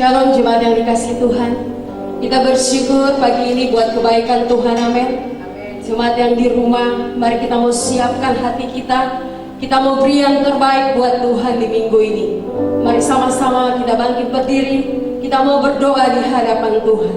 Shalom jemaat yang dikasihi Tuhan. Kita bersyukur pagi ini buat kebaikan Tuhan, amin. Jemaat yang di rumah, mari kita mau siapkan hati kita. Kita mau beri yang terbaik buat Tuhan di minggu ini. Mari sama-sama kita bangkit berdiri. Kita mau berdoa di hadapan Tuhan.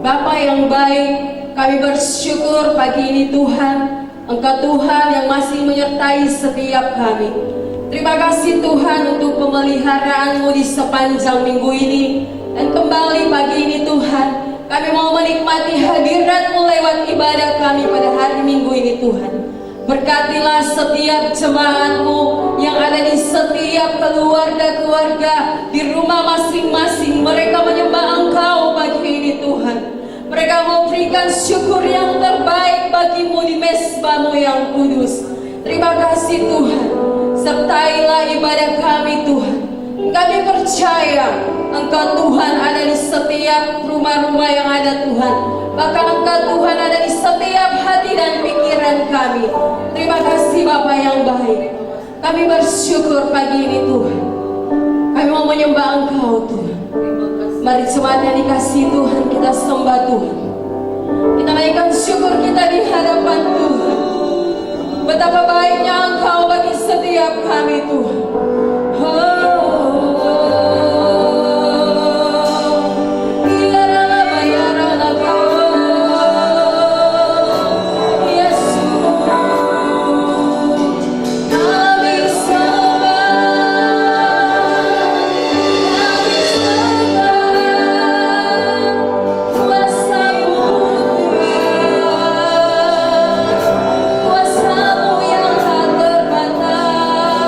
Bapa yang baik, kami bersyukur pagi ini Tuhan. Engkau Tuhan yang masih menyertai setiap kami. Terima kasih Tuhan untuk pemeliharaan-Mu di sepanjang minggu ini. Dan kembali pagi ini Tuhan, kami mau menikmati hadirat-Mu lewat ibadah kami pada hari minggu ini Tuhan. Berkatilah setiap jemaat-Mu yang ada di setiap keluarga-keluarga, di rumah masing-masing. Mereka menyembah Engkau pagi ini Tuhan. Mereka mau berikan syukur yang terbaik bagi-Mu di mezbah-Mu yang kudus. Terima kasih Tuhan. Sertailah ibadah kami Tuhan. Kami percaya Engkau Tuhan ada di setiap rumah-rumah yang ada Tuhan. Bahkan Engkau Tuhan ada di setiap hati dan pikiran kami. Terima kasih Bapa yang baik. Kami bersyukur pagi ini Tuhan. Kami mau menyembah Engkau Tuhan. Mari jemaat yang dikasihi Tuhan, kita sembah Tuhan. Kita naikkan syukur kita di hadapan Tuhan. Betapa baiknya Engkau bagi setiap kami Tuhan. Kuasa-Mu yang tak terbatas.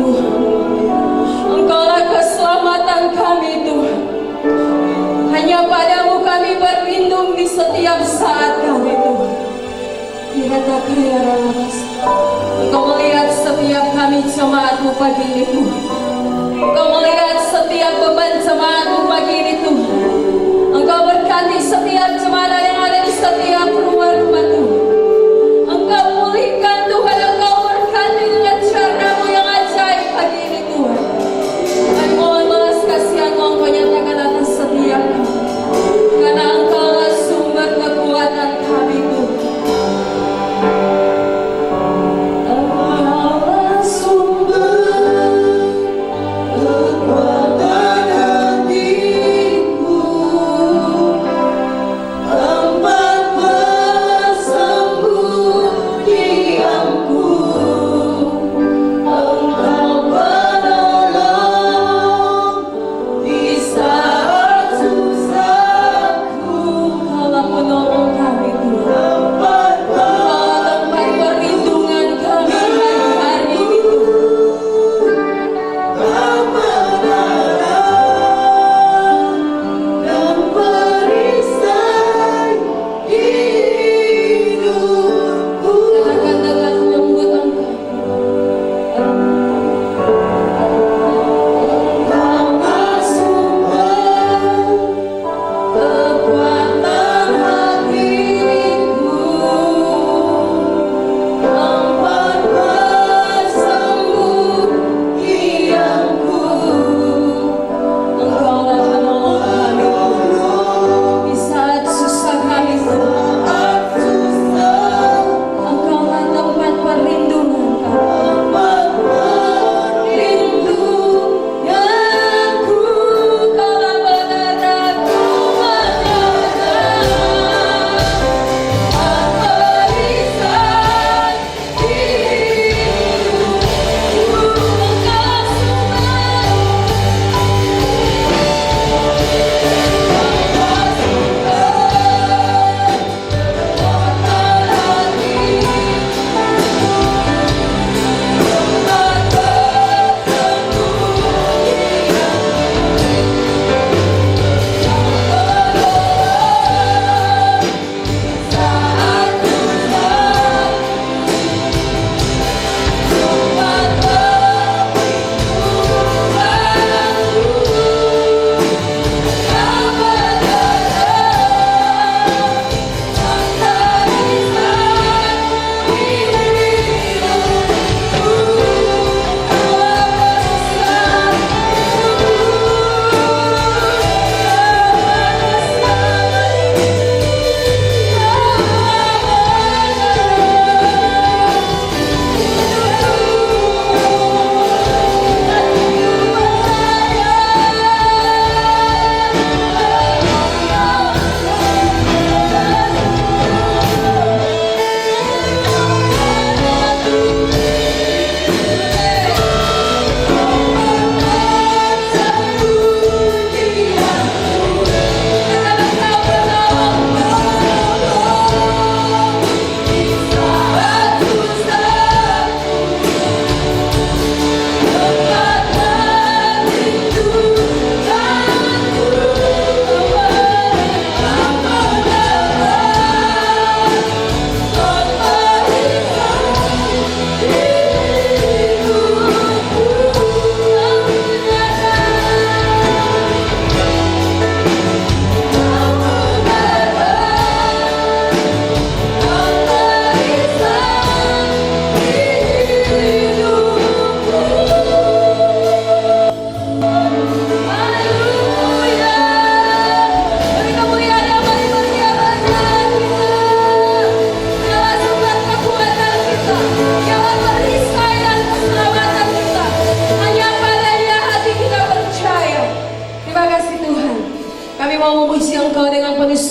Tuhan. Engkaulah keselamatan kami Tuhan. Hanya padamu kami berlindung di setiap saat kami Tuhan. Engkau melihat setiap kami jemaat-Mu pagi ini Tuhan. Engkau melihat setiap beban jemaat-Mu pagi ini Tuhan. Engkau berkati setiap jemaat yang ada di setiap rumah-rumah Tuhan. Engkau pulihkan Tuhan, Engkau berkati dengan cara-Mu yang ajaib pagi ini Tuhan. Kami mohon balas kasihan-Mu Engkau nyatakan atas setiap kami. Karena Engkaulah sumber kekuatan kami Tuhan.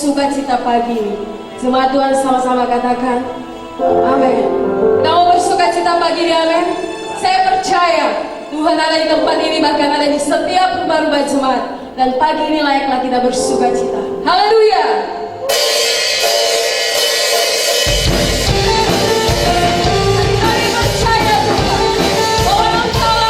sukacita pagi ini. Jemaat Tuhan sama-sama katakan amin. Kita mau bersukacita pagi ini, amin. Saya percaya Tuhan ada di tempat ini, bahkan ada di setiap rumah-rumah jemaat. Dan pagi ini layaklah kita bersukacita. Haleluya. Kami percaya Tuhan bahwa Engkau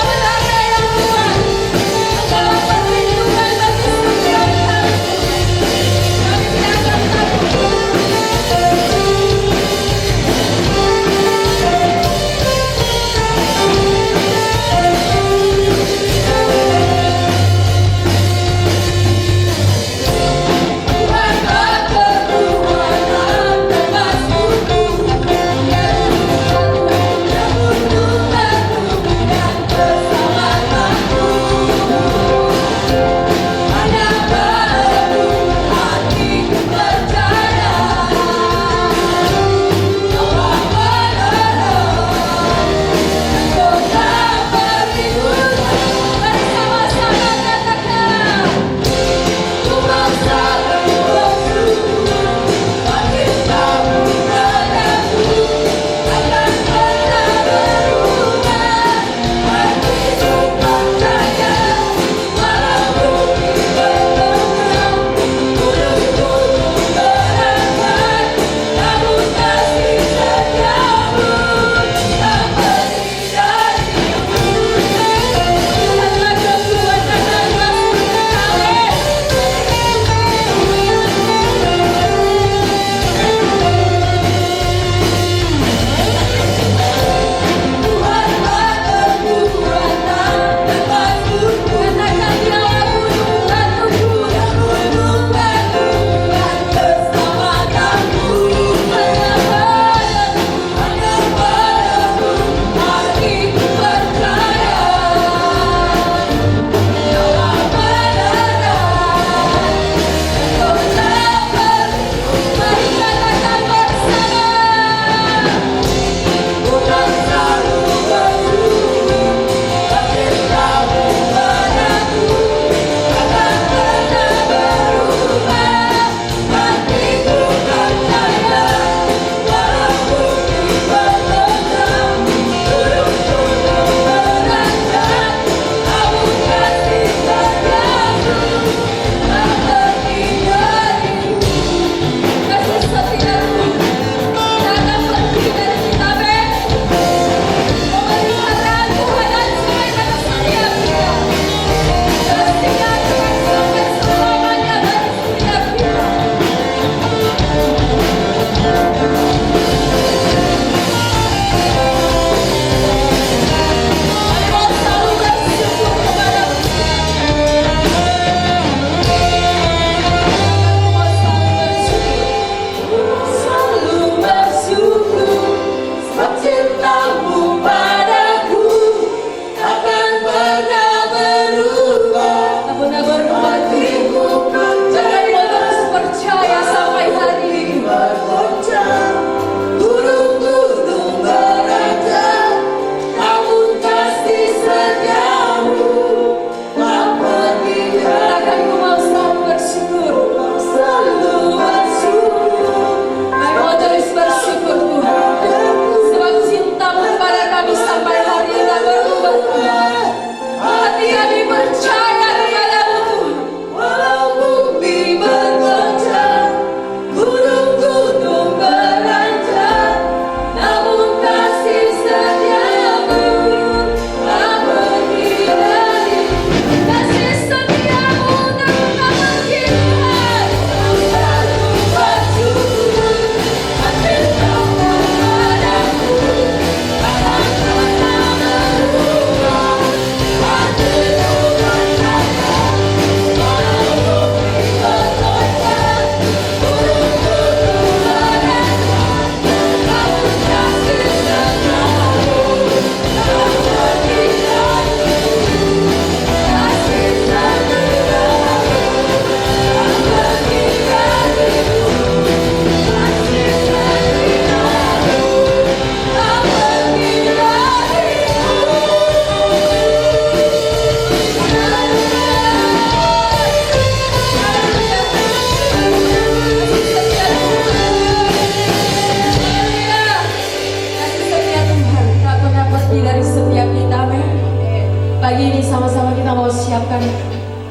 pagi ini sama-sama kita mau siapkan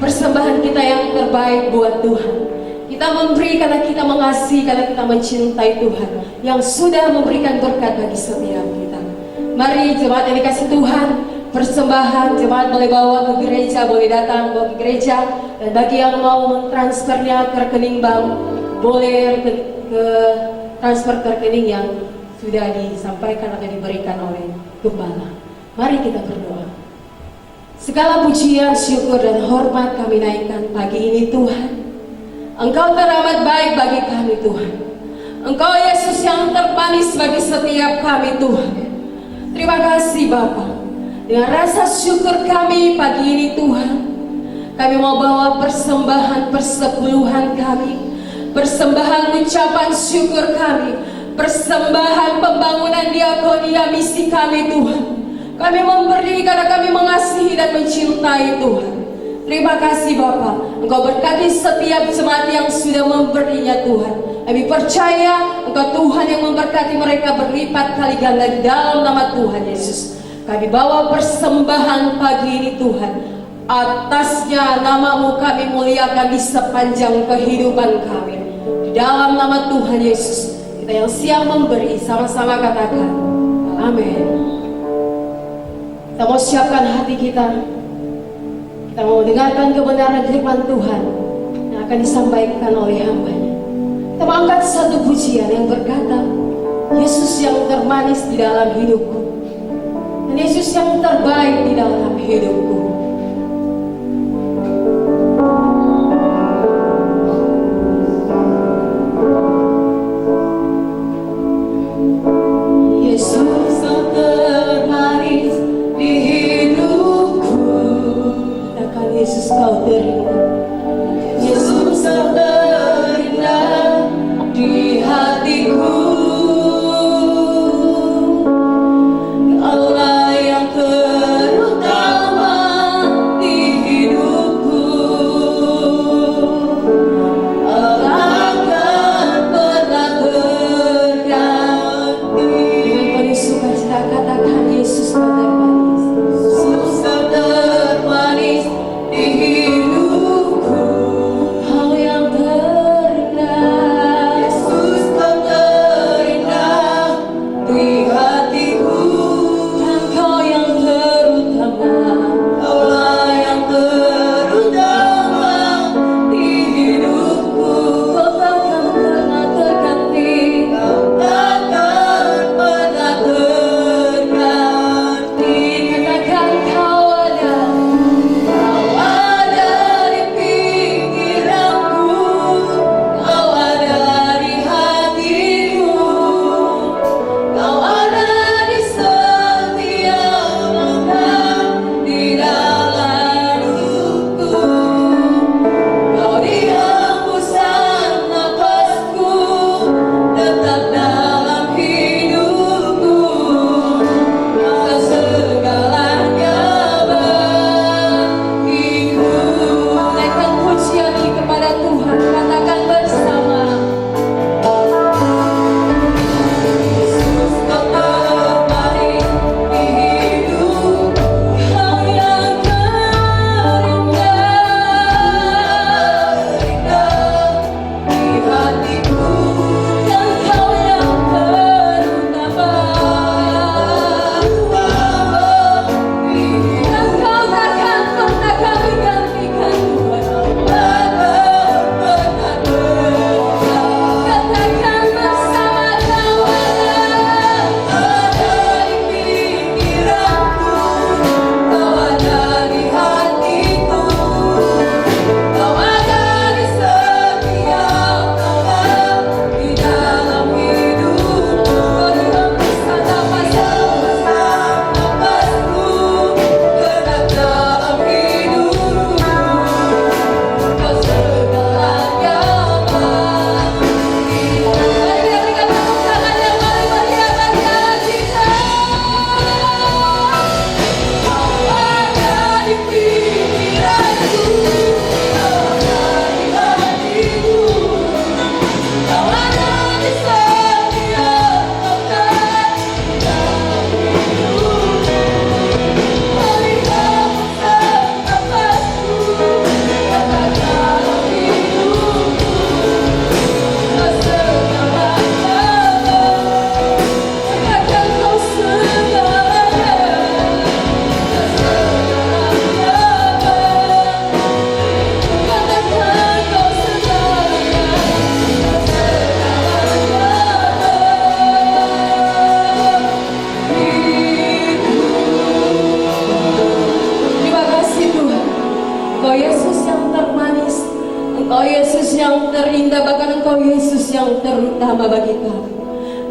persembahan kita yang terbaik buat Tuhan. Kita memberi karena kita mengasihi, karena kita mencintai Tuhan yang sudah memberikan berkat bagi setiap kita. Mari jemaat yang dikasih Tuhan, persembahan jemaat boleh bawa ke gereja, boleh datang bawa ke gereja. Dan bagi yang mau mentransfernya ke rekening bank, boleh ke transfer ke rekening yang sudah disampaikan atau diberikan oleh gembala. Mari kita berdoa. Segala pujian, syukur dan hormat kami naikkan pagi ini Tuhan. Engkau teramat baik bagi kami Tuhan. Engkau Yesus yang termanis bagi setiap kami Tuhan. Terima kasih Bapa. Dengan rasa syukur kami pagi ini Tuhan, kami mau bawa persembahan persepuluhan kami, persembahan ucapan syukur kami, persembahan pembangunan diakonia misi kami Tuhan. Kami memberi karena kami mengasihi dan mencintai Tuhan. Terima kasih Bapa, Engkau berkati setiap jemaat yang sudah memberinya Tuhan. Kami percaya Engkau Tuhan yang memberkati mereka berlipat kali ganda di dalam nama Tuhan Yesus. Kami bawa persembahan pagi ini Tuhan. Atasnya namamu kami muliakan di sepanjang kehidupan kami. Di dalam nama Tuhan Yesus, kita yang siap memberi sama-sama katakan amin. Kita mau siapkan hati kita. Kita mau dengarkan kebenaran firman Tuhan yang akan disampaikan oleh hamba-Nya. Kita mau angkat satu pujian yang berkata, Yesus yang termanis di dalam hidupku, dan Yesus yang terbaik di dalam hidupku. Yesus yang termanis di hidupku. Katakan Yesus kau terindah. Yesus kau terindah di hatiku. Allah yang terutama Engkau Yesus yang termanis, Engkau Yesus yang terindah, bahkan Engkau Yesus yang terutama bagi kami.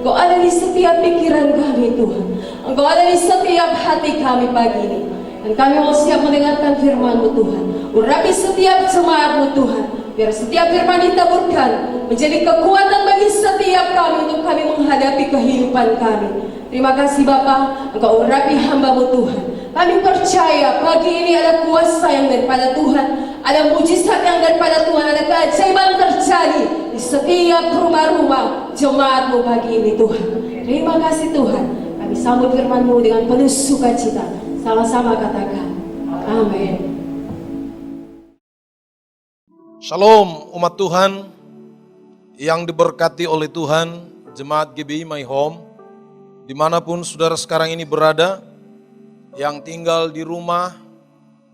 Engkau ada di setiap pikiran kami Tuhan. Engkau ada di setiap hati kami pagi ini. Dan kami mau siap mendengarkan firman-Mu Tuhan. Urapi setiap jemaat-Mu Tuhan. Biar setiap firman ditaburkan menjadi kekuatan bagi setiap kami untuk kami menghadapi kehidupan kami. Terima kasih Bapa, Engkau urapi hamba-Mu Tuhan. Kami percaya pagi ini ada kuasa yang daripada Tuhan, ada mujizat yang daripada Tuhan, ada keajaiban terjadi di setiap rumah-rumah jemaat-Mu pagi ini Tuhan. Terima kasih Tuhan. Kami sambut firman-Mu dengan penuh sukacita. Sama-sama katakan, amin. Shalom umat Tuhan yang diberkati oleh Tuhan, jemaat GBI My Home, dimanapun saudara sekarang ini berada, yang tinggal di rumah,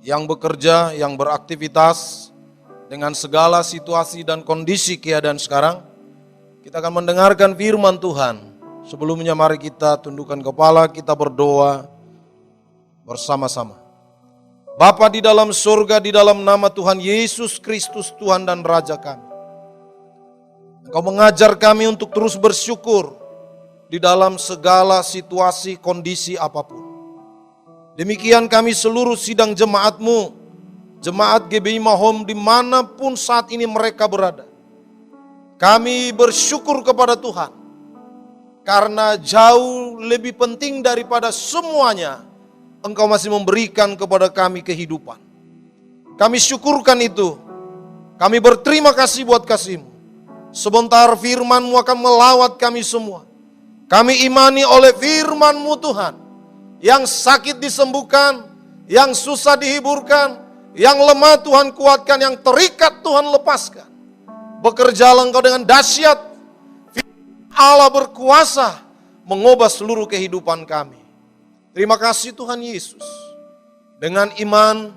yang bekerja, yang beraktivitas, dengan segala situasi dan kondisi keadaan sekarang, kita akan mendengarkan firman Tuhan. Sebelumnya mari kita tundukkan kepala, kita berdoa bersama-sama. Bapa di dalam surga, di dalam nama Tuhan Yesus Kristus, Tuhan dan Raja kami, Engkau mengajar kami untuk terus bersyukur di dalam segala situasi, kondisi apapun. Demikian kami seluruh sidang jemaat-Mu, jemaat GBI My Home dimanapun saat ini mereka berada. Kami bersyukur kepada Tuhan, karena jauh lebih penting daripada semuanya, Engkau masih memberikan kepada kami kehidupan. Kami syukurkan itu. Kami berterima kasih buat kasih-Mu. Sebentar firman-Mu akan melawat kami semua. Kami imani oleh firman-Mu Tuhan. Yang sakit disembuhkan, yang susah dihiburkan, yang lemah Tuhan kuatkan, yang terikat Tuhan lepaskan. Bekerjalah Engkau dengan dahsyat. Firman Allah berkuasa mengubah seluruh kehidupan kami. Terima kasih Tuhan Yesus. Dengan iman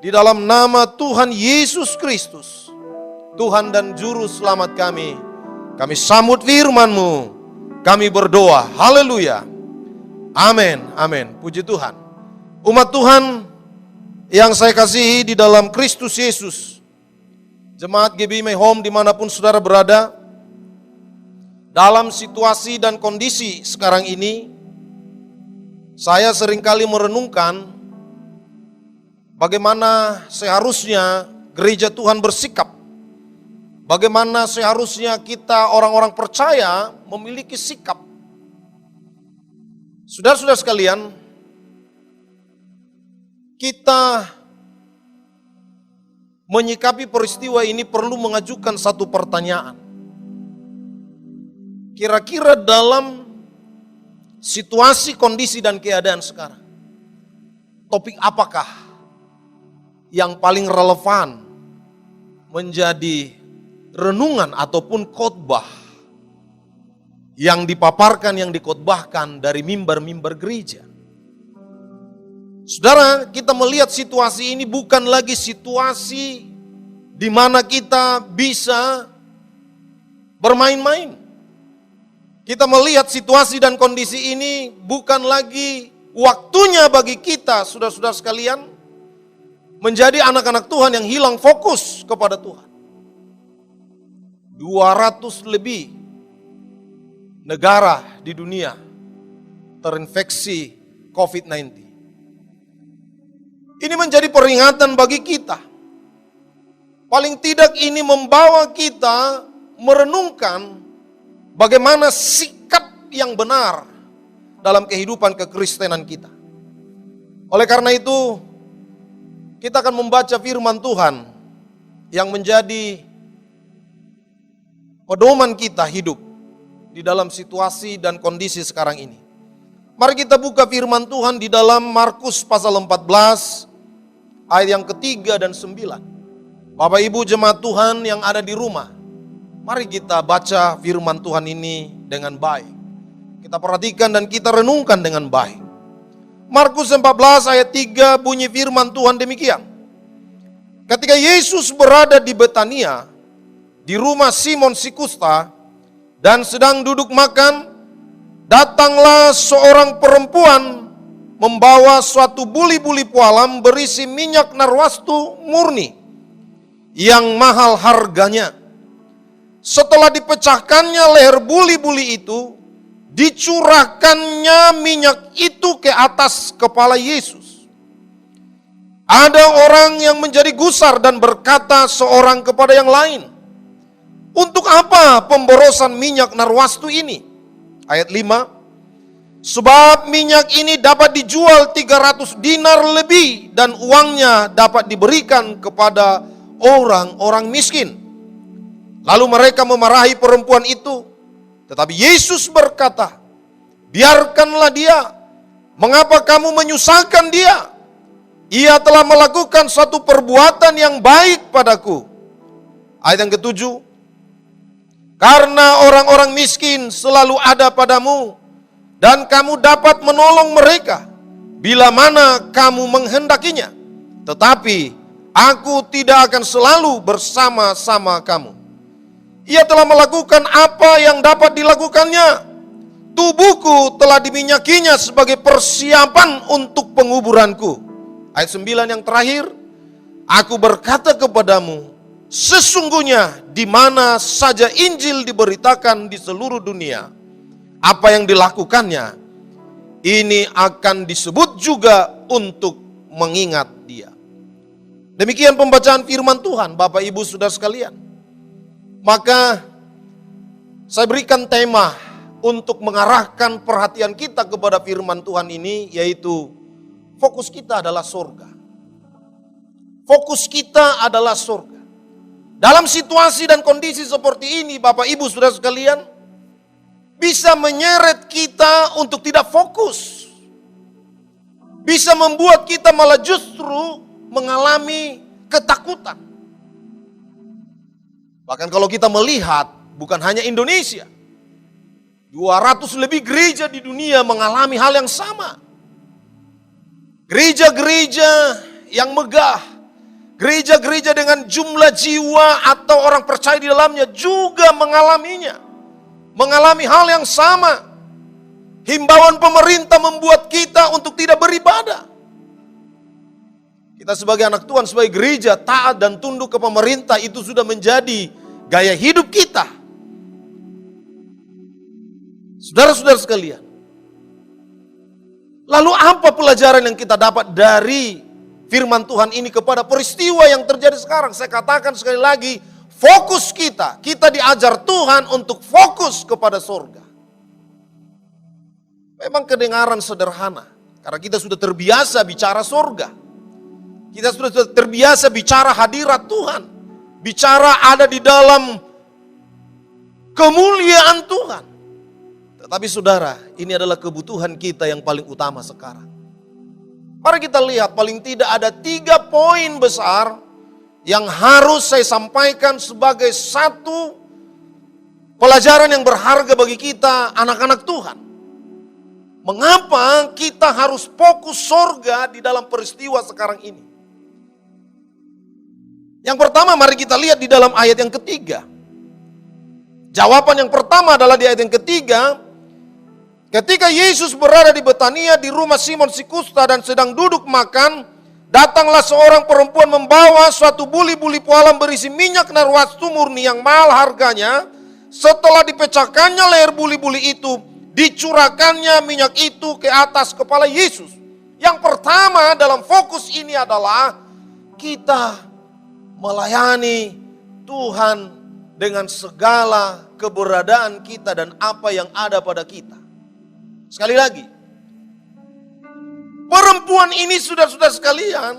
di dalam nama Tuhan Yesus Kristus, Tuhan dan Juru Selamat kami sambut firman-Mu, kami berdoa, haleluya, amin, amin, puji Tuhan. Umat Tuhan yang saya kasihi di dalam Kristus Yesus, jemaat GBI My Home dimanapun saudara berada, dalam situasi dan kondisi sekarang ini, saya seringkali merenungkan bagaimana seharusnya gereja Tuhan bersikap. Bagaimana seharusnya kita orang-orang percaya memiliki sikap. Saudara-saudara sekalian, kita menyikapi peristiwa ini perlu mengajukan satu pertanyaan. Kira-kira dalam situasi, kondisi, dan keadaan sekarang, topik apakah yang paling relevan menjadi renungan ataupun khotbah yang dipaparkan, yang dikhotbahkan dari mimbar-mimbar gereja? Saudara, kita melihat situasi ini bukan lagi situasi di mana kita bisa bermain-main. Kita melihat situasi dan kondisi ini bukan lagi waktunya bagi kita, saudara-saudara sekalian, menjadi anak-anak Tuhan yang hilang fokus kepada Tuhan. 200 lebih negara di dunia terinfeksi COVID-19. Ini menjadi peringatan bagi kita. Paling tidak ini membawa kita merenungkan bagaimana sikap yang benar dalam kehidupan kekristenan kita. Oleh karena itu, kita akan membaca firman Tuhan yang menjadi pedoman kita hidup di dalam situasi dan kondisi sekarang ini. Mari kita buka firman Tuhan di dalam Markus pasal 14, ayat yang ketiga dan 9. Bapak Ibu jemaat Tuhan yang ada di rumah, mari kita baca firman Tuhan ini dengan baik. Kita perhatikan dan kita renungkan dengan baik. Markus 14 ayat 3 bunyi firman Tuhan demikian. Ketika Yesus berada di Betania, di rumah Simon si kusta, dan sedang duduk makan, datanglah seorang perempuan membawa suatu buli-buli pualam berisi minyak narwastu murni yang mahal harganya. Setelah dipecahkannya leher buli-buli itu, dicurahkannya minyak itu ke atas kepala Yesus. Ada orang yang menjadi gusar dan berkata seorang kepada yang lain, "Untuk apa pemborosan minyak narwastu ini?" Ayat 5, sebab minyak ini dapat dijual 300 dinar lebih dan uangnya dapat diberikan kepada orang-orang miskin. Lalu mereka memarahi perempuan itu. Tetapi Yesus berkata, "Biarkanlah dia. Mengapa kamu menyusahkan dia? Ia telah melakukan suatu perbuatan yang baik padaku." Ayat yang ke-7, karena orang-orang miskin selalu ada padamu, dan kamu dapat menolong mereka bila mana kamu menghendakinya. Tetapi aku tidak akan selalu bersama-sama kamu. Ia telah melakukan apa yang dapat dilakukannya. Tubuhku telah diminyakinya sebagai persiapan untuk penguburanku. Ayat 9 yang terakhir, aku berkata kepadamu, sesungguhnya di mana saja Injil diberitakan di seluruh dunia, apa yang dilakukannya, ini akan disebut juga untuk mengingat dia. Demikian pembacaan firman Tuhan, Bapak Ibu Saudara sekalian. Maka saya berikan tema untuk mengarahkan perhatian kita kepada firman Tuhan ini, yaitu fokus kita adalah surga. Fokus kita adalah surga. Dalam situasi dan kondisi seperti ini, Bapak Ibu Saudara sekalian, bisa menyeret kita untuk tidak fokus. Bisa membuat kita malah justru mengalami ketakutan. Bahkan kalau kita melihat, bukan hanya Indonesia, 200 lebih gereja di dunia mengalami hal yang sama. Gereja-gereja yang megah, gereja-gereja dengan jumlah jiwa atau orang percaya di dalamnya juga mengalaminya. Mengalami hal yang sama. Himbauan pemerintah membuat kita untuk tidak beribadah. Kita sebagai anak Tuhan, sebagai gereja taat dan tunduk ke pemerintah, itu sudah menjadi gaya hidup kita. Saudara-saudara sekalian, lalu apa pelajaran yang kita dapat dari firman Tuhan ini kepada peristiwa yang terjadi sekarang? Saya katakan sekali lagi, fokus kita diajar Tuhan untuk fokus kepada surga. Memang kedengaran sederhana, karena kita sudah terbiasa bicara surga. Kita sudah terbiasa bicara hadirat Tuhan. Bicara ada di dalam kemuliaan Tuhan. Tetapi saudara, ini adalah kebutuhan kita yang paling utama sekarang. Mari kita lihat, paling tidak ada 3 poin besar yang harus saya sampaikan sebagai satu pelajaran yang berharga bagi kita anak-anak Tuhan. Mengapa kita harus fokus surga di dalam peristiwa sekarang ini? Yang pertama, mari kita lihat di dalam ayat yang ketiga. Jawaban yang pertama adalah di ayat yang ketiga. Ketika Yesus berada di Betania di rumah Simon si Kusta dan sedang duduk makan, datanglah seorang perempuan membawa suatu buli-buli pualam berisi minyak narwastu murni yang mahal harganya. Setelah dipecahkannya leher buli-buli itu, dicurahkannya minyak itu ke atas kepala Yesus. Yang pertama dalam fokus ini adalah kita melayani Tuhan dengan segala keberadaan kita dan apa yang ada pada kita. Sekali lagi, perempuan ini saudara-saudara sekalian,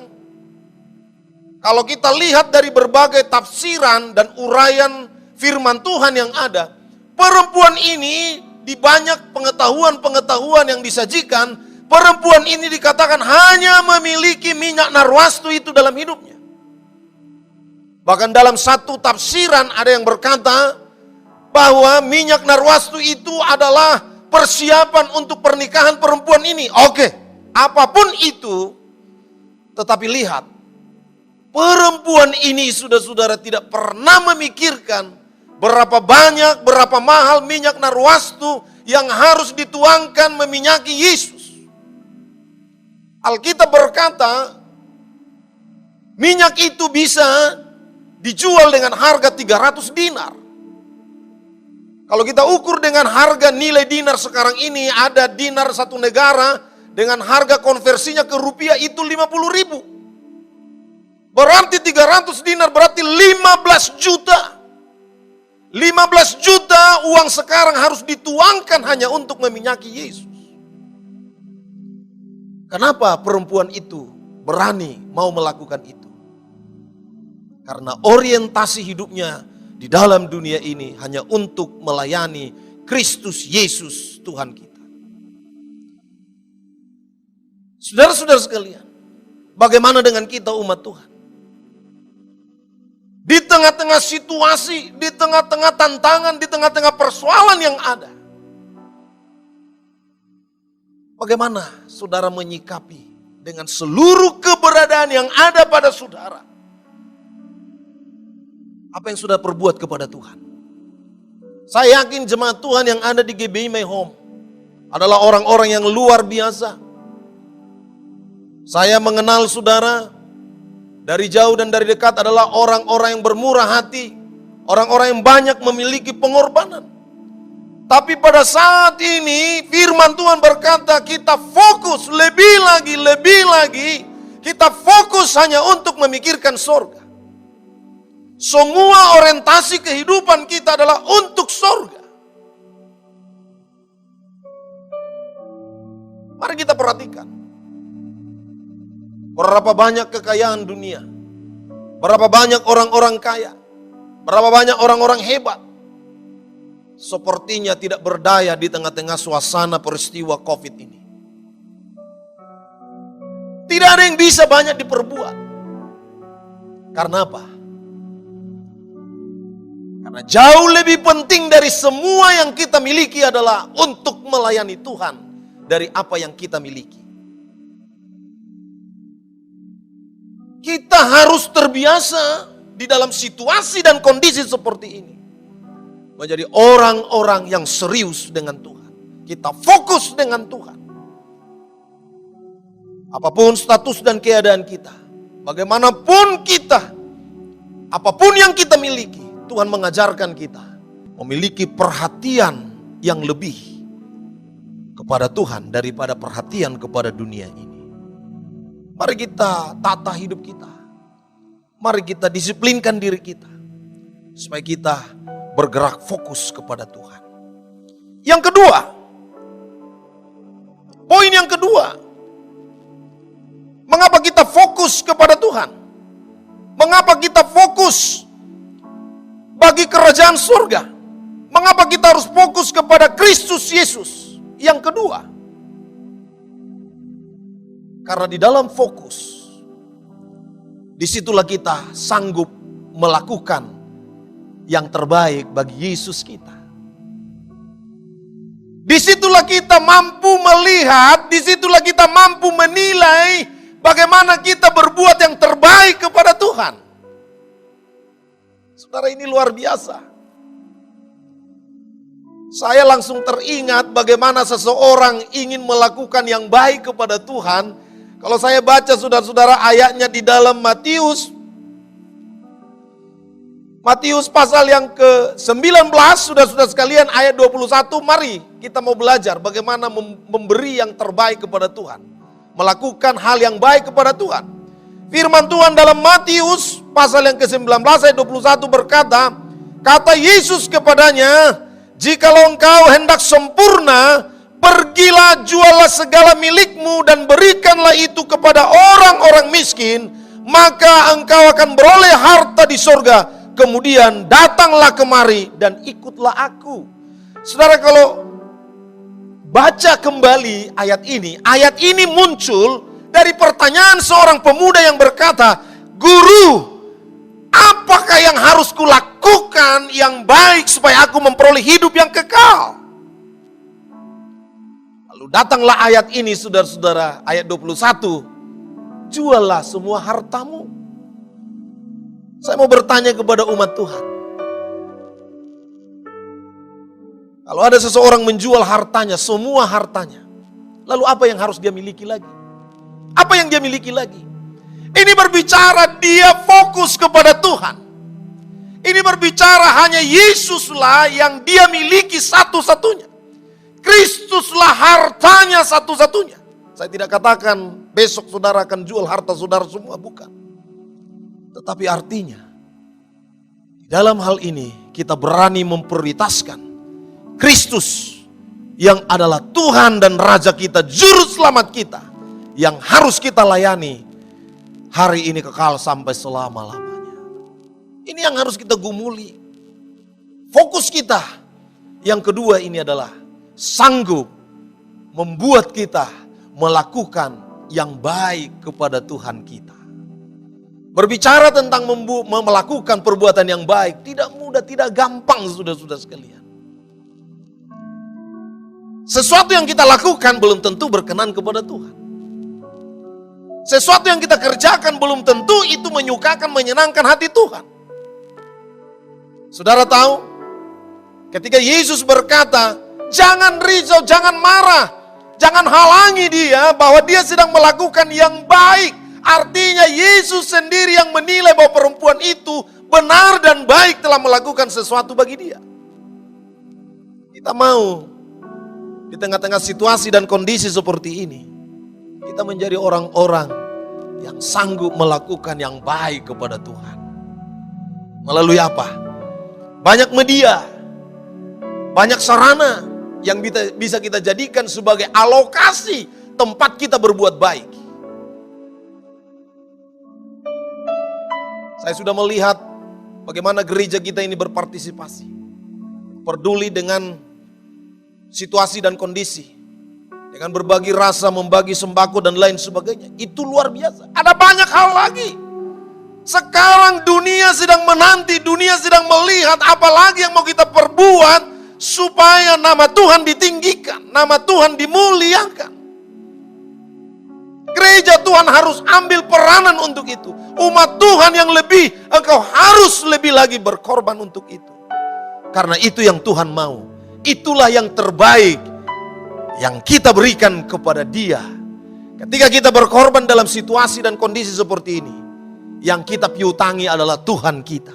kalau kita lihat dari berbagai tafsiran dan uraian firman Tuhan yang ada, perempuan ini di banyak pengetahuan-pengetahuan yang disajikan, perempuan ini dikatakan hanya memiliki minyak narwastu itu dalam hidupnya. Bahkan dalam satu tafsiran ada yang berkata bahwa minyak narwastu itu adalah persiapan untuk pernikahan perempuan ini. Oke, apapun itu, tetapi lihat, perempuan ini saudara-saudara tidak pernah memikirkan berapa banyak, berapa mahal minyak narwastu yang harus dituangkan meminyaki Yesus. Alkitab berkata, minyak itu bisa dijual dengan harga 300 dinar. Kalau kita ukur dengan harga nilai dinar sekarang ini, ada dinar satu negara dengan harga konversinya ke rupiah itu 50.000. Berarti 300 dinar berarti 15 juta. 15 juta uang sekarang harus dituangkan hanya untuk meminyaki Yesus. Kenapa perempuan itu berani mau melakukan itu? Karena orientasi hidupnya di dalam dunia ini hanya untuk melayani Kristus Yesus Tuhan kita. Saudara-saudara sekalian, bagaimana dengan kita umat Tuhan? Di tengah-tengah situasi, di tengah-tengah tantangan, di tengah-tengah persoalan yang ada. Bagaimana saudara menyikapi dengan seluruh keberadaan yang ada pada saudara? Apa yang sudah perbuat kepada Tuhan? Saya yakin jemaat Tuhan yang ada di GBI My Home adalah orang-orang yang luar biasa. Saya mengenal saudara dari jauh dan dari dekat adalah orang-orang yang bermurah hati, orang-orang yang banyak memiliki pengorbanan. Tapi pada saat ini firman Tuhan berkata kita fokus lebih lagi, kita fokus hanya untuk memikirkan surga. Semua orientasi kehidupan kita adalah untuk surga. Mari kita perhatikan. Berapa banyak kekayaan dunia, berapa banyak orang-orang kaya, berapa banyak orang-orang hebat, sepertinya tidak berdaya di tengah-tengah suasana peristiwa COVID ini. Tidak ada yang bisa banyak diperbuat. Karena apa? Karena jauh lebih penting dari semua yang kita miliki adalah untuk melayani Tuhan dari apa yang kita miliki. Kita harus terbiasa di dalam situasi dan kondisi seperti ini. Menjadi orang-orang yang serius dengan Tuhan. Kita fokus dengan Tuhan. Apapun status dan keadaan kita. Bagaimanapun kita. Apapun yang kita miliki. Tuhan mengajarkan kita. Memiliki perhatian yang lebih kepada Tuhan daripada perhatian kepada dunia ini. Mari kita tata hidup kita. Mari kita disiplinkan diri kita. Supaya kita bergerak fokus kepada Tuhan. Yang kedua. Poin yang kedua. Mengapa kita fokus kepada Tuhan? Mengapa kita fokus bagi kerajaan surga? Mengapa kita harus fokus kepada Kristus Yesus? Yang kedua. Karena di dalam fokus, disitulah kita sanggup melakukan yang terbaik bagi Yesus kita. Disitulah kita mampu melihat, disitulah kita mampu menilai bagaimana kita berbuat yang terbaik kepada Tuhan. Saudara, ini luar biasa. Saya langsung teringat bagaimana seseorang ingin melakukan yang baik kepada Tuhan. Kalau saya baca saudara-saudara ayatnya di dalam Matius pasal yang ke-19, saudara-saudara sekalian, ayat 21, mari kita mau belajar bagaimana memberi yang terbaik kepada Tuhan. Melakukan hal yang baik kepada Tuhan. Firman Tuhan dalam Matius pasal yang ke-19 ayat 21 berkata, kata Yesus kepadanya, jikalau engkau hendak sempurna, pergilah jualah segala milikmu dan berikanlah itu kepada orang-orang miskin, maka engkau akan beroleh harta di sorga. Kemudian datanglah kemari dan ikutlah aku. Saudara, kalau baca kembali ayat ini muncul dari pertanyaan seorang pemuda yang berkata, Guru, apakah yang harus kulakukan yang baik supaya aku memperoleh hidup yang kekal? Lalu datanglah ayat ini, saudara-saudara, ayat 21. Juallah semua hartamu. Saya mau bertanya kepada umat Tuhan. Kalau ada seseorang menjual hartanya, semua hartanya, lalu apa yang harus dia miliki lagi? Apa yang dia miliki lagi? Ini berbicara dia fokus kepada Tuhan. Ini berbicara hanya Yesuslah yang dia miliki satu-satunya. Kristuslah hartanya satu-satunya. Saya tidak katakan besok saudara akan jual harta saudara semua, bukan. Tetapi artinya, di dalam hal ini kita berani memprioritaskan Kristus yang adalah Tuhan dan Raja kita, Juru Selamat kita, yang harus kita layani hari ini kekal sampai selama-lamanya. Ini yang harus kita gumuli. Fokus kita. Yang kedua ini adalah sanggup membuat kita melakukan yang baik kepada Tuhan kita. Berbicara tentang melakukan perbuatan yang baik tidak mudah, tidak gampang saudara-saudara sekalian. Sesuatu yang kita lakukan belum tentu berkenan kepada Tuhan. Sesuatu yang kita kerjakan belum tentu itu menyukakan, menyenangkan hati Tuhan. Saudara tahu, ketika Yesus berkata, jangan risau, jangan marah, jangan halangi dia bahwa dia sedang melakukan yang baik. Artinya Yesus sendiri yang menilai bahwa perempuan itu benar dan baik telah melakukan sesuatu bagi dia. Kita mau di tengah-tengah situasi dan kondisi seperti ini, kita menjadi orang-orang yang sanggup melakukan yang baik kepada Tuhan. Melalui apa? Banyak media, banyak sarana yang bisa kita jadikan sebagai alokasi tempat kita berbuat baik. Saya sudah melihat bagaimana gereja kita ini berpartisipasi, peduli dengan situasi dan kondisi, dengan berbagi rasa, membagi sembako dan lain sebagainya. Itu luar biasa. Ada banyak hal lagi. Sekarang dunia sedang menanti, dunia sedang melihat apa lagi yang mau kita perbuat supaya nama Tuhan ditinggikan, nama Tuhan dimuliakan. Gereja Tuhan harus ambil peranan untuk itu. Umat Tuhan yang lebih, engkau harus lebih lagi berkorban untuk itu. Karena itu yang Tuhan mau. Itulah yang terbaik yang kita berikan kepada Dia. Ketika kita berkorban dalam situasi dan kondisi seperti ini, yang kita piutangi adalah Tuhan kita.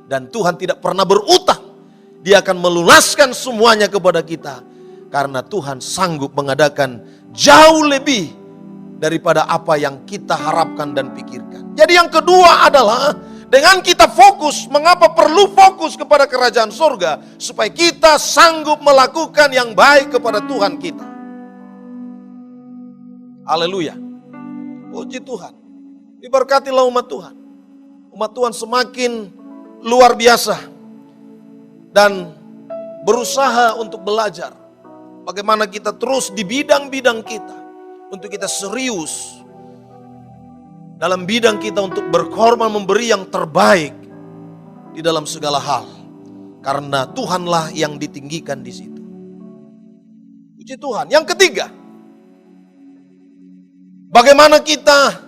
Dan Tuhan tidak pernah berutang. Dia akan melunaskan semuanya kepada kita. Karena Tuhan sanggup mengadakan jauh lebih daripada apa yang kita harapkan dan pikirkan. Jadi yang kedua adalah dengan kita fokus, mengapa perlu fokus kepada kerajaan surga? Supaya kita sanggup melakukan yang baik kepada Tuhan kita. Haleluya. Puji Tuhan. Diberkatilah umat Tuhan. Umat Tuhan semakin luar biasa dan berusaha untuk belajar bagaimana kita terus di bidang-bidang kita, untuk kita serius dalam bidang kita untuk berkorban memberi yang terbaik di dalam segala hal. Karena Tuhanlah yang ditinggikan di situ. Puji Tuhan. Yang ketiga, bagaimana kita,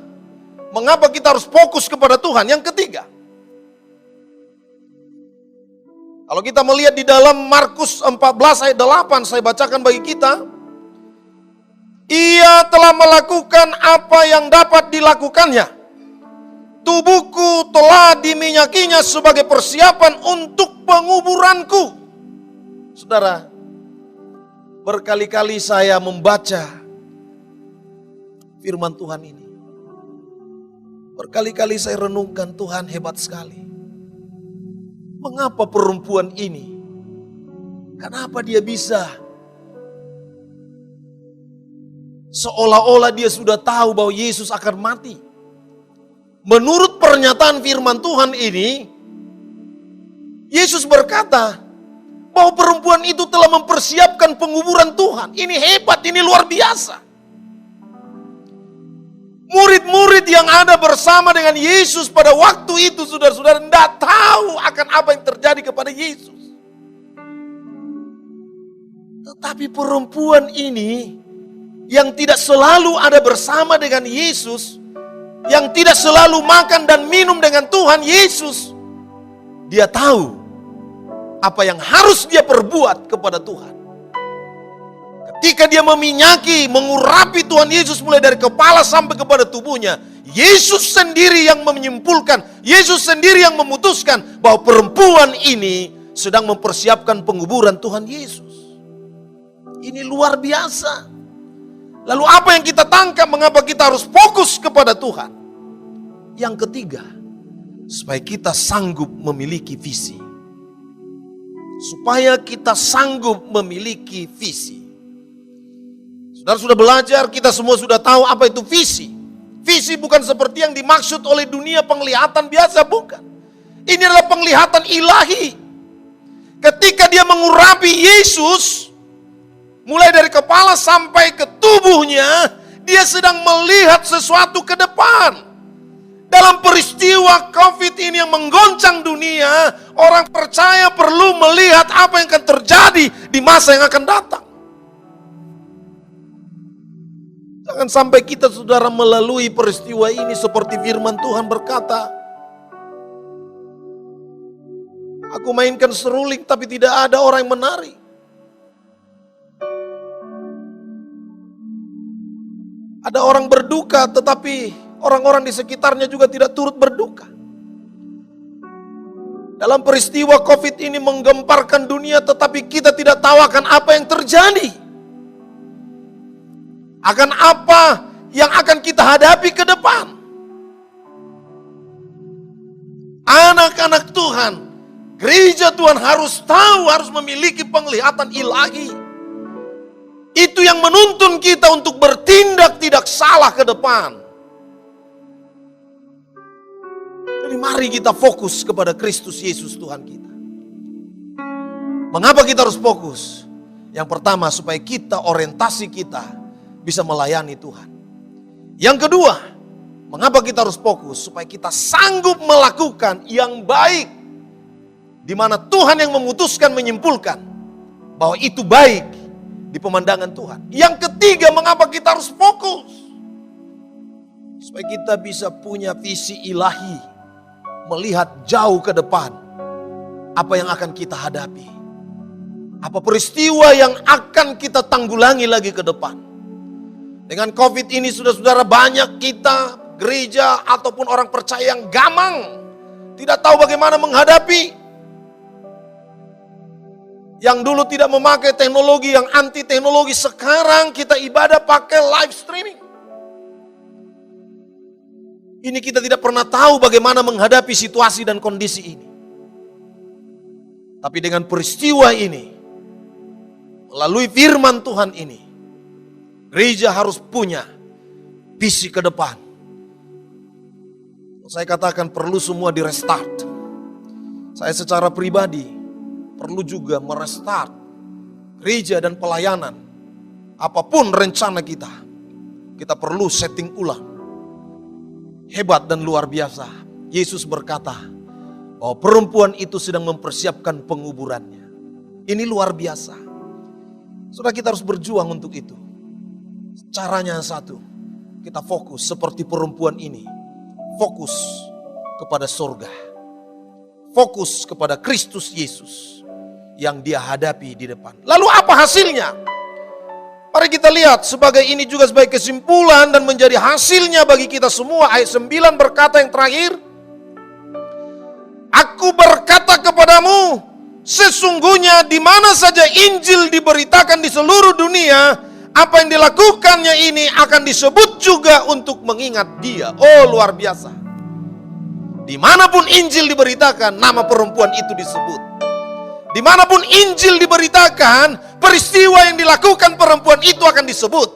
mengapa kita harus fokus kepada Tuhan? Yang ketiga, kalau kita melihat di dalam Markus 14 ayat 8, saya bacakan bagi kita. Ia telah melakukan apa yang dapat dilakukannya. Tubuhku telah diminyakinya sebagai persiapan untuk penguburanku. Saudara, berkali-kali saya membaca firman Tuhan ini. Berkali-kali saya renungkan, Tuhan hebat sekali. Mengapa perempuan ini? Kenapa dia bisa? Seolah-olah dia sudah tahu bahwa Yesus akan mati. Menurut pernyataan firman Tuhan ini, Yesus berkata bahwa perempuan itu telah mempersiapkan penguburan Tuhan. Ini hebat, ini luar biasa. Murid-murid yang ada bersama dengan Yesus pada waktu itu, saudara-saudara, tidak tahu akan apa yang terjadi kepada Yesus. Tetapi perempuan ini yang tidak selalu ada bersama dengan Yesus, yang tidak selalu makan dan minum dengan Tuhan Yesus, dia tahu apa yang harus dia perbuat kepada Tuhan. ketika dia meminyaki, mengurapi Tuhan Yesus mulai dari kepala sampai kepada tubuhnya, Yesus sendiri yang menyimpulkan, Yesus sendiri yang memutuskan bahwa perempuan ini sedang mempersiapkan penguburan Tuhan Yesus. Ini luar biasa. Lalu apa yang kita tangkap, mengapa kita harus fokus kepada Tuhan? Yang ketiga, supaya kita sanggup memiliki visi. Supaya kita sanggup memiliki visi. Saudara sudah belajar, kita semua sudah tahu apa itu visi. Visi bukan seperti yang dimaksud oleh dunia penglihatan biasa, bukan. Ini adalah penglihatan ilahi. Ketika dia mengurapi Yesus, mulai dari kepala sampai ke tubuhnya, dia sedang melihat sesuatu ke depan. Dalam peristiwa COVID ini yang menggoncang dunia, orang percaya perlu melihat apa yang akan terjadi di masa yang akan datang. Jangan sampai kita, saudara, melalui peristiwa ini seperti firman Tuhan berkata, aku mainkan seruling tapi tidak ada orang yang menari. Ada orang berduka tetapi orang-orang di sekitarnya juga tidak turut berduka. Dalam peristiwa COVID ini menggemparkan dunia, tetapi kita tidak tahu akan apa yang terjadi. Akan apa yang akan kita hadapi ke depan. Anak-anak Tuhan, gereja Tuhan harus tahu, harus memiliki penglihatan ilahi. Itu yang menuntun kita untuk bertindak tidak salah ke depan. Jadi mari kita fokus kepada Kristus Yesus Tuhan kita. Mengapa kita harus fokus? Yang pertama, supaya kita, orientasi kita bisa melayani Tuhan. Yang kedua, mengapa kita harus fokus? Supaya kita sanggup melakukan yang baik. Di mana Tuhan yang memutuskan, menyimpulkan bahwa itu baik di pemandangan Tuhan. Yang ketiga, mengapa kita harus fokus? Supaya kita bisa punya visi ilahi. Melihat jauh ke depan apa yang akan kita hadapi. Apa peristiwa yang akan kita tanggulangi lagi ke depan. Dengan COVID ini saudara-saudara, banyak kita, gereja ataupun orang percaya yang gamang. Tidak tahu bagaimana menghadapi. Yang dulu tidak memakai teknologi, yang anti teknologi, sekarang kita ibadah pakai live streaming. Ini kita tidak pernah tahu bagaimana menghadapi situasi dan kondisi ini. Tapi dengan peristiwa ini, melalui firman Tuhan ini, gereja harus punya visi ke depan. Saya katakan perlu semua di restart. Saya secara pribadi perlu juga merestart gereja dan pelayanan. Apapun rencana kita perlu setting ulang. Hebat dan luar biasa. Yesus berkata bahwa perempuan itu sedang mempersiapkan penguburannya. Ini luar biasa. Saudara, kita harus berjuang untuk itu. Caranya satu, kita fokus seperti perempuan ini. Fokus kepada surga. Fokus kepada Kristus Yesus yang dia hadapi di depan. Lalu apa hasilnya? Mari kita lihat sebagai ini juga sebagai kesimpulan dan menjadi hasilnya bagi kita semua. Ayat 9 berkata yang terakhir, aku berkata kepadamu, sesungguhnya di mana saja Injil diberitakan di seluruh dunia, apa yang dilakukannya ini akan disebut juga untuk mengingat dia. Oh, luar biasa. Dimanapun Injil diberitakan, nama perempuan itu disebut. Dimanapun Injil diberitakan, peristiwa yang dilakukan perempuan itu akan disebut.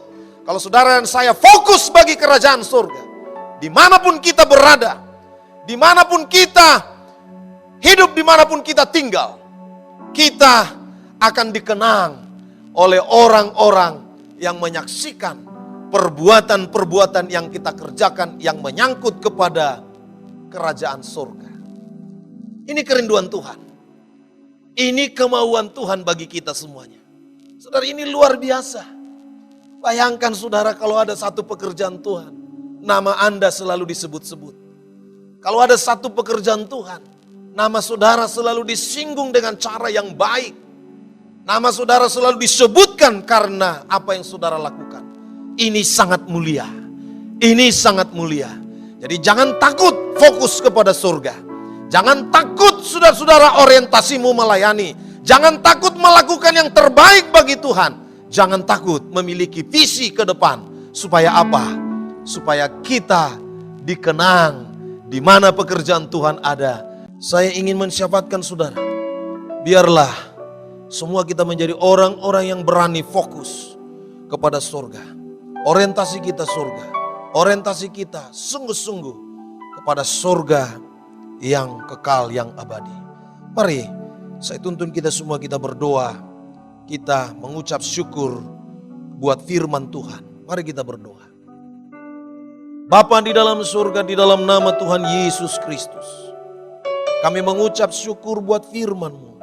Kalau saudara dan saya fokus bagi kerajaan surga, dimanapun kita berada, dimanapun kita hidup, dimanapun kita tinggal, kita akan dikenang oleh orang-orang yang menyaksikan perbuatan-perbuatan yang kita kerjakan yang menyangkut kepada kerajaan surga. Ini kerinduan Tuhan. Ini kemauan Tuhan bagi kita semuanya. Saudara, ini luar biasa. Bayangkan saudara, kalau ada satu pekerjaan Tuhan, nama Anda selalu disebut-sebut. Kalau ada satu pekerjaan Tuhan, nama saudara selalu disinggung dengan cara yang baik. Nama saudara selalu disebutkan karena apa yang saudara lakukan. Ini sangat mulia. Ini sangat mulia. Jadi jangan takut fokus kepada surga. Jangan takut saudara-saudara orientasimu melayani. Jangan takut melakukan yang terbaik bagi Tuhan. Jangan takut memiliki visi ke depan. Supaya apa? Supaya kita dikenang di mana pekerjaan Tuhan ada. Saya ingin mensyafatkan saudara. Biarlah semua kita menjadi orang-orang yang berani fokus kepada surga. Orientasi kita surga. Orientasi kita sungguh-sungguh kepada surga yang kekal, yang abadi. Mari saya tuntun kita semua, kita berdoa. Kita mengucap syukur buat firman Tuhan. Mari kita berdoa. Bapa di dalam surga, di dalam nama Tuhan Yesus Kristus, kami mengucap syukur buat firman-Mu.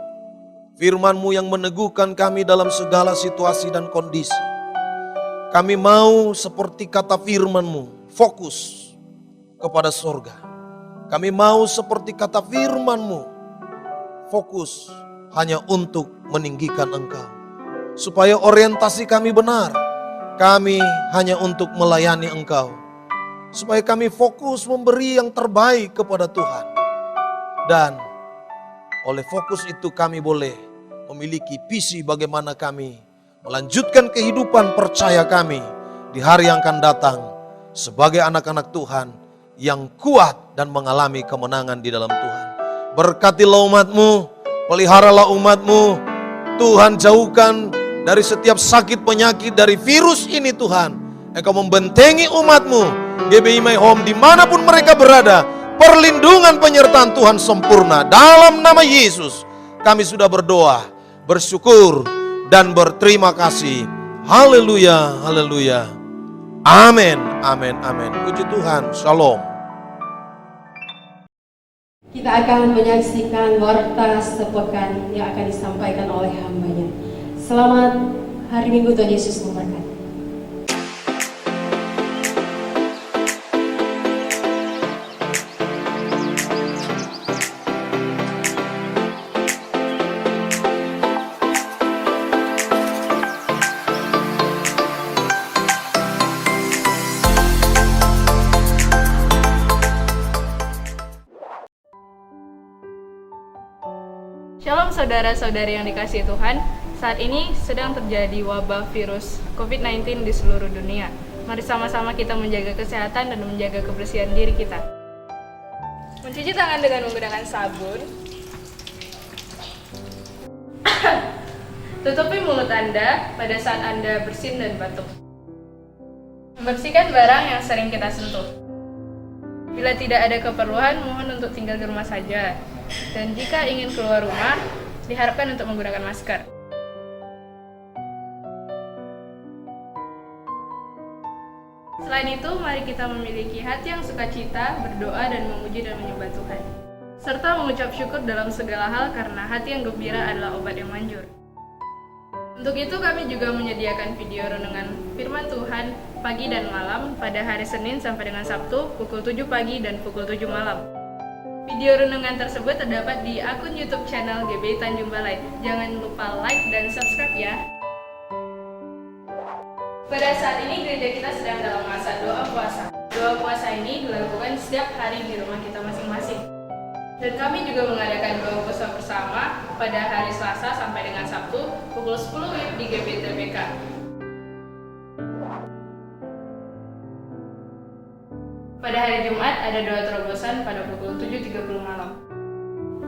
Firman-Mu yang meneguhkan kami dalam segala situasi dan kondisi. Kami mau seperti kata firman-Mu, fokus kepada surga. Kami mau seperti kata firman-Mu, fokus hanya untuk meninggikan Engkau. Supaya orientasi kami benar, kami hanya untuk melayani Engkau. Supaya kami fokus memberi yang terbaik kepada Tuhan. Dan oleh fokus itu kami boleh memiliki visi bagaimana kami melanjutkan kehidupan percaya kami di hari yang akan datang sebagai anak-anak Tuhan yang kuat dan mengalami kemenangan di dalam Tuhan. Berkatilah umat-Mu, peliharalah umat-Mu. Tuhan jauhkan dari setiap sakit penyakit, dari virus ini Tuhan. Engkau membentengi umat-Mu, GBI My Home dimanapun mereka berada. Perlindungan penyertaan Tuhan sempurna. Dalam nama Yesus kami sudah berdoa, bersyukur dan berterima kasih. Haleluya, haleluya. Amin, amin, amin. Puji Tuhan, shalom. Kita akan menyaksikan warta sepekan yang akan disampaikan oleh hamba-Nya. Selamat hari Minggu, Tuhan Yesus memberkati. Shalom saudara-saudari yang dikasihi Tuhan. Saat ini sedang terjadi wabah virus COVID-19 di seluruh dunia. Mari sama-sama kita menjaga kesehatan dan menjaga kebersihan diri kita. Mencuci tangan dengan menggunakan sabun. Tutupi mulut Anda pada saat Anda bersin dan batuk. Membersihkan barang yang sering kita sentuh. Bila tidak ada keperluan, mohon untuk tinggal di rumah saja. Dan jika ingin keluar rumah, diharapkan untuk menggunakan masker. Selain itu, mari kita memiliki hati yang sukacita, berdoa dan memuji dan menyembah Tuhan. Serta mengucap syukur dalam segala hal karena hati yang gembira adalah obat yang manjur. Untuk itu kami juga menyediakan video renungan firman Tuhan pagi dan malam pada hari Senin sampai dengan Sabtu pukul 7 pagi dan pukul 7 malam. Video renungan tersebut terdapat di akun YouTube channel GBI Tanjung Balai. Jangan lupa like dan subscribe ya. Pada saat ini gereja kita sedang dalam masa doa puasa. Doa puasa ini dilakukan setiap hari di rumah kita masing-masing. Dan kami juga mengadakan doa puasa bersama pada hari Selasa sampai dengan Sabtu pukul 10 WIB di GBI TBK. Pada hari Jumat ada doa terobosan pada pukul 7.30 malam.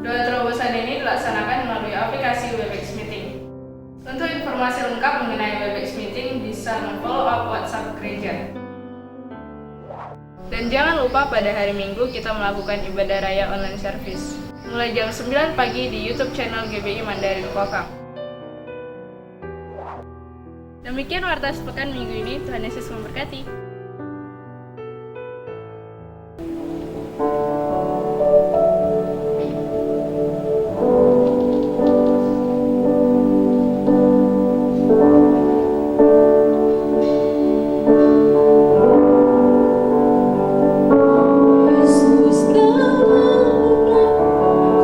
Doa terobosan ini dilaksanakan melalui aplikasi Webex Meeting. Untuk informasi lengkap mengenai Webex Meeting bisa follow up WhatsApp gereja. Dan jangan lupa pada hari Minggu kita melakukan ibadah raya online service. Mulai jam 9 pagi di YouTube channel GBI Mandarin Kokang. Demikian warta sepekan minggu ini, Tuhan Yesus memberkati.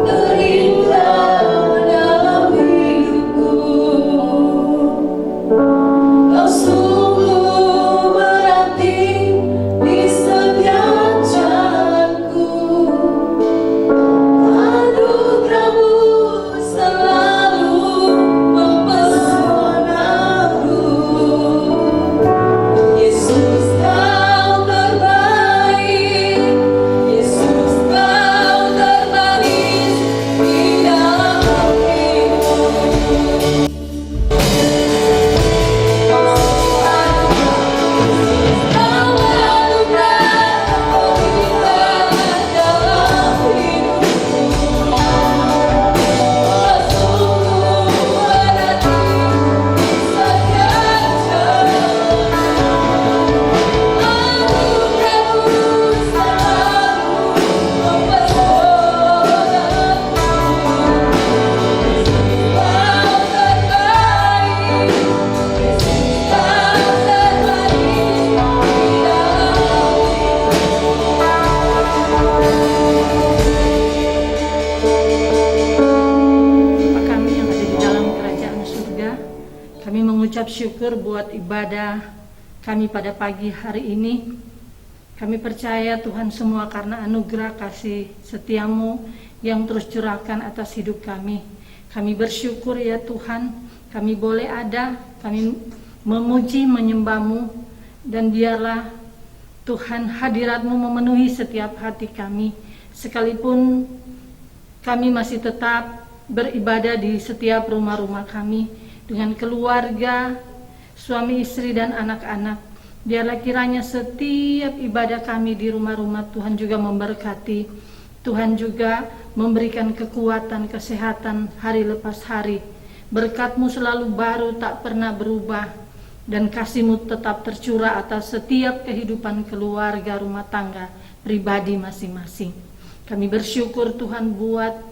Terindah dalam hidupku. mengucap syukur buat ibadah kami pada pagi hari ini. Kami percaya Tuhan semua karena anugerah kasih setiamu yang terus curahkan atas hidup kami. Kami bersyukur ya Tuhan, kami boleh ada, kami memuji menyembah-Mu, dan biarlah Tuhan hadirat-Mu memenuhi setiap hati kami. Sekalipun kami masih tetap beribadah di setiap rumah-rumah kami dengan keluarga, suami istri dan anak-anak. Biarlah kiranya setiap ibadah kami di rumah-rumah Tuhan juga memberkati. Tuhan juga memberikan kekuatan, kesehatan hari lepas hari. Berkat-Mu selalu baru, tak pernah berubah, dan kasih-Mu tetap tercurah atas setiap kehidupan keluarga, rumah tangga, pribadi masing-masing. Kami bersyukur Tuhan buat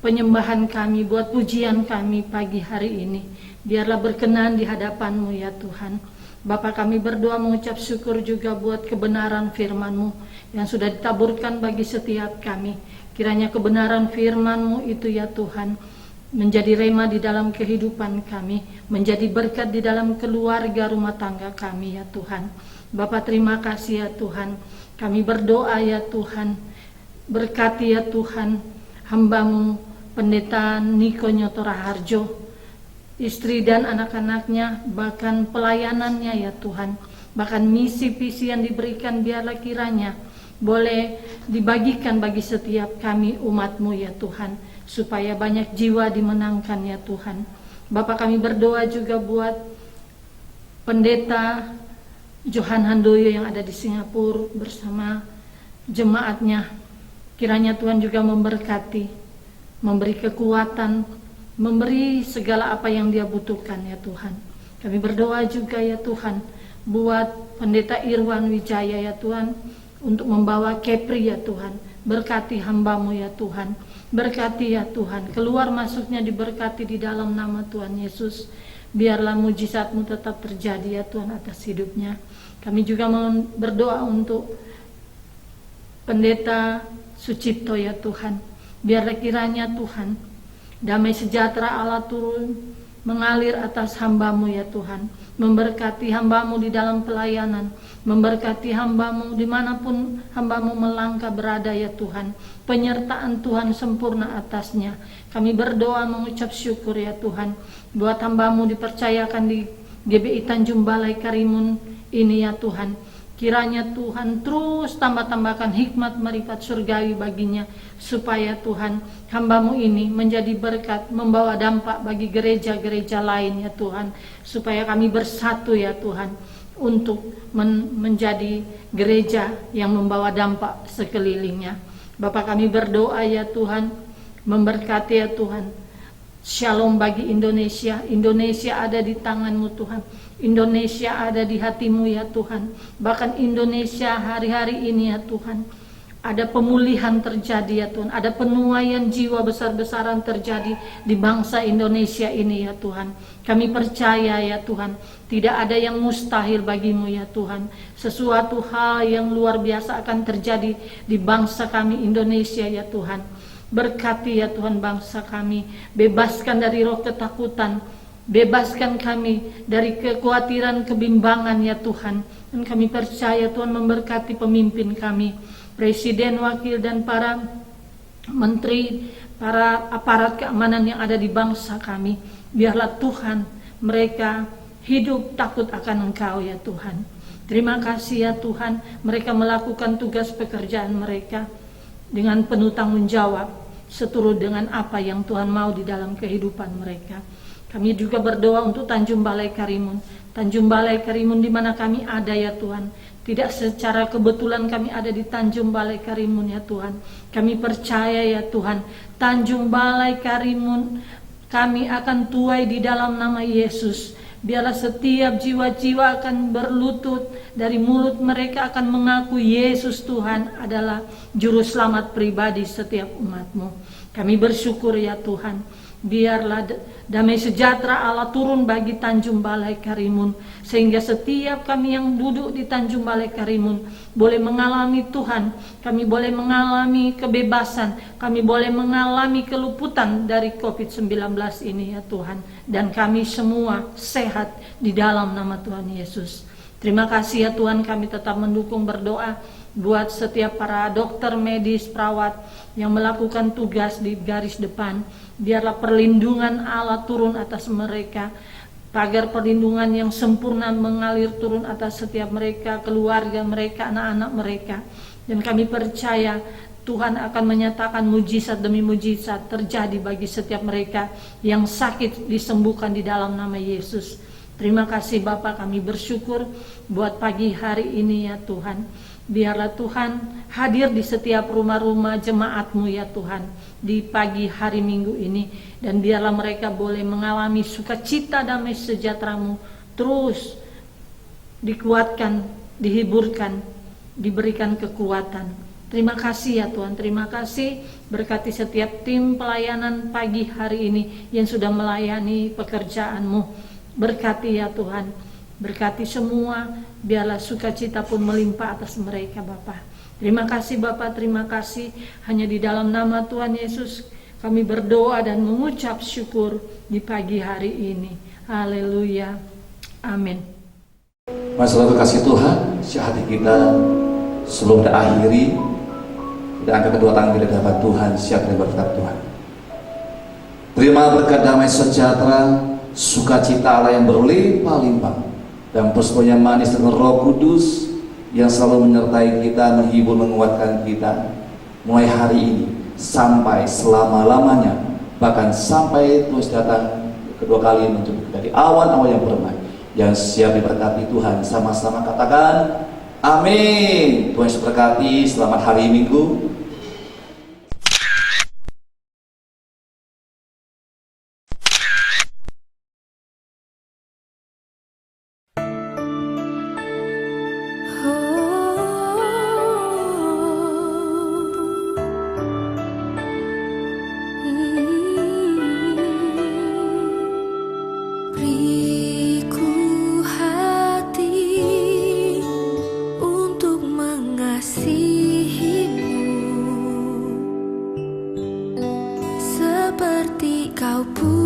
penyembahan kami, buat pujian kami pagi hari ini. Biarlah berkenan di hadapan-Mu ya Tuhan. Bapa, kami berdoa mengucap syukur juga buat kebenaran firman-Mu yang sudah ditaburkan bagi setiap kami. Kiranya kebenaran firman-Mu itu ya Tuhan menjadi rema di dalam kehidupan kami, menjadi berkat di dalam keluarga rumah tangga kami ya Tuhan. Bapa, terima kasih ya Tuhan. Kami berdoa ya Tuhan, berkati ya Tuhan hamba-Mu Pendeta Niko Nyoto Raharjo, istri dan anak-anaknya, bahkan pelayanannya ya Tuhan, bahkan misi visi yang diberikan, biarlah kiranya boleh dibagikan bagi setiap kami umat-Mu ya Tuhan, supaya banyak jiwa dimenangkan ya Tuhan. Bapak, kami berdoa juga buat Pendeta Johan Handoyo yang ada di Singapura bersama jemaatnya. Kiranya Tuhan juga memberkati, memberi kekuatan, memberi segala apa yang dia butuhkan ya Tuhan. Kami berdoa juga ya Tuhan buat Pendeta Irwan Wijaya ya Tuhan, untuk membawa Kepri ya Tuhan. Berkati hamba-Mu ya Tuhan, berkati ya Tuhan, keluar masuknya diberkati di dalam nama Tuhan Yesus. Biarlah mujizat-Mu tetap terjadi ya Tuhan atas hidupnya. Kami juga berdoa untuk Pendeta Sucipto ya Tuhan. Biarlah kiranya Tuhan damai sejahtera Allah turun mengalir atas hamba-Mu ya Tuhan, memberkati hamba-Mu di dalam pelayanan, memberkati hamba-Mu dimanapun hamba-Mu melangkah berada ya Tuhan. Penyertaan Tuhan sempurna atasnya. Kami berdoa mengucap syukur ya Tuhan buat hamba-Mu dipercayakan di GBI Tanjung Balai Karimun ini ya Tuhan. Kiranya Tuhan terus tambah-tambahkan hikmat marifat surgawi baginya, supaya Tuhan hamba-Mu ini menjadi berkat, membawa dampak bagi gereja-gereja lain ya Tuhan, supaya kami bersatu ya Tuhan untuk menjadi gereja yang membawa dampak sekelilingnya. Bapa, kami berdoa ya Tuhan, memberkati ya Tuhan. Shalom bagi Indonesia. Indonesia ada di tangan-Mu Tuhan. Indonesia ada di hati-Mu ya Tuhan. Bahkan Indonesia hari-hari ini ya Tuhan, ada pemulihan terjadi ya Tuhan. Ada penuaian jiwa besar-besaran terjadi di bangsa Indonesia ini ya Tuhan. Kami percaya ya Tuhan, tidak ada yang mustahil bagi-Mu ya Tuhan. Sesuatu hal yang luar biasa akan terjadi di bangsa kami Indonesia ya Tuhan. Berkati ya Tuhan bangsa kami, bebaskan dari roh ketakutan, bebaskan kami dari kekhawatiran, kebimbangan ya Tuhan. Dan kami percaya Tuhan memberkati pemimpin kami, presiden, wakil, dan para menteri, para aparat keamanan yang ada di bangsa kami. Biarlah Tuhan mereka hidup takut akan Engkau ya Tuhan. Terima kasih ya Tuhan, mereka melakukan tugas pekerjaan mereka dengan penuh tanggung jawab, seturut dengan apa yang Tuhan mau di dalam kehidupan mereka. Kami juga berdoa untuk Tanjung Balai Karimun. Tanjung Balai Karimun di mana kami ada ya Tuhan. Tidak secara kebetulan kami ada di Tanjung Balai Karimun ya Tuhan. Kami percaya ya Tuhan, Tanjung Balai Karimun kami akan tuai di dalam nama Yesus. Biarlah setiap jiwa-jiwa akan berlutut, dari mulut mereka akan mengaku Yesus Tuhan adalah juru selamat pribadi setiap umat-Mu. Kami bersyukur ya Tuhan. biarlah damai sejahtera Allah turun bagi Tanjung Balai Karimun, sehingga setiap kami yang duduk di Tanjung Balai Karimun boleh mengalami Tuhan, kami boleh mengalami kebebasan, kami boleh mengalami keluputan dari COVID-19 ini ya Tuhan, dan kami semua sehat di dalam nama Tuhan Yesus. Terima kasih ya Tuhan, kami tetap mendukung berdoa buat setiap para dokter, medis, perawat yang melakukan tugas di garis depan. Biarlah perlindungan Allah turun atas mereka, pagar perlindungan yang sempurna mengalir turun atas setiap mereka, keluarga mereka, anak-anak mereka. Dan kami percaya Tuhan akan menyatakan mujizat demi mujizat terjadi bagi setiap mereka yang sakit, disembuhkan di dalam nama Yesus. Terima kasih Bapa, kami bersyukur buat pagi hari ini ya Tuhan. Biarlah Tuhan hadir di setiap rumah-rumah jemaat-Mu ya Tuhan di pagi hari Minggu ini, dan biarlah mereka boleh mengalami sukacita damai sejahtera-Mu terus dikuatkan, dihiburkan, diberikan kekuatan. Terima kasih ya Tuhan, terima kasih. Berkati setiap tim pelayanan pagi hari ini yang sudah melayani pekerjaan-Mu. Berkati ya Tuhan, berkati semua, biarlah sukacita pun melimpah atas mereka Bapa. Terima kasih Bapa, terima kasih. Hanya di dalam nama Tuhan Yesus kami berdoa dan mengucap syukur di pagi hari ini. Haleluya, amin. Masalah kasih Tuhan, hati kita sebelum kita akhiri, kita angkat kedua tangan kita dapat Tuhan, siap dan berkat Tuhan. Terima berkat damai sejahtera, sukacita Allah yang berlimpah-limpah, dan persekutuan manis dengan Roh Kudus yang selalu menyertai kita, menghibur, menguatkan kita mulai hari ini sampai selama-lamanya, bahkan sampai terus datang kedua kali menjemput kita di awan-awan yang permai. Yang siap diberkati Tuhan, sama-sama katakan amin. Tuhan Yesus berkati, selamat hari Minggu. Beriku hati untuk mengasihimu seperti kau punya.